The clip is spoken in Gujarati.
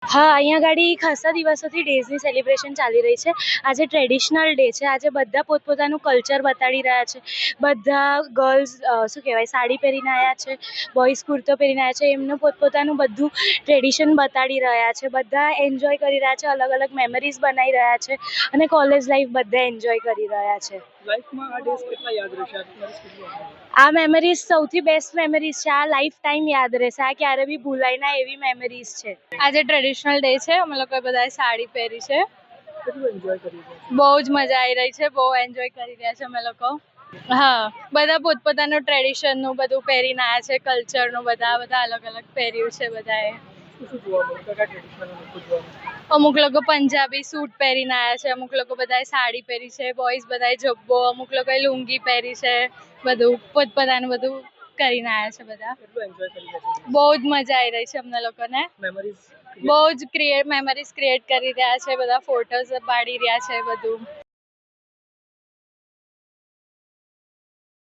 હા, અહીંયા ગાડી ખાસા દિવસોથી ડેઝની સેલિબ્રેશન ચાલી રહી છે. આજે ટ્રેડિશનલ ડે છે. આજે બધા પોતપોતાનું કલ્ચર બતાડી રહ્યા છે. બધા ગર્લ્સ શું કહેવાય સાડી પહેરીને આવ્યા છે, બોયઝ કુર્તો પહેરીને આવ્યા છે. એમનું પોતપોતાનું બધું ટ્રેડિશન બતાડી રહ્યા છે. બધા એન્જોય કરી રહ્યા છે, અલગ અલગ મેમરીઝ બનાવી રહ્યા છે અને કોલેજ લાઈફ બધા એન્જોય કરી રહ્યા છે. લાઈફમાં આ ડેઝ કેટલા યાદ રહેશે? આ મેમરીઝ સૌથી બેસ્ટ મેમરીઝ છે. આ લાઈફ ટાઈમ યાદ રહેશે. આ ક્યારે બી ભૂલાય ના એવી મેમરીઝ છે. આજે ટ્રેડિશનલ ડે છે. અમે લોકોએ બધાએ સાડી પહેરી છે. કેટલું એન્જોય કરી છે? બહુ જ મજા આવી રહી છે. બહુ એન્જોય કરી રહ્યા છે અમે લોકો. હા, બધા પોતપોતાનું ટ્રેડિશનનું બધું પહેરીને આવ્યા છે. કલ્ચરનું બધા અલગ અલગ પહેર્યું છે બધાએ. શું જોવા મળ્યું? કયા ટ્રેડિશનલ લોકો જોવા મળ્યું? અમુક લોકો પંજાબી સૂટ પહેરીને આવ્યા છે, અમુક લોકો બધાએ સાડી પહેરી છે, બોયઝ બધાએ જબ્બો, અમુક લોકોએ લુંગી પહેરી છે. બધું પોતપોતાનું બધું કરીને આવ્યા છે બધા. કેટલું એન્જોય કરી રહ્યા છે? બહુ જ મજા આવી રહી છે અમને લોકોને. મેમરીઝ બહુ જ મેમરીઝ ક્રિએટ કરી રહ્યા છે. બધા ફોટોઝ પાડી રહ્યા છે બધું.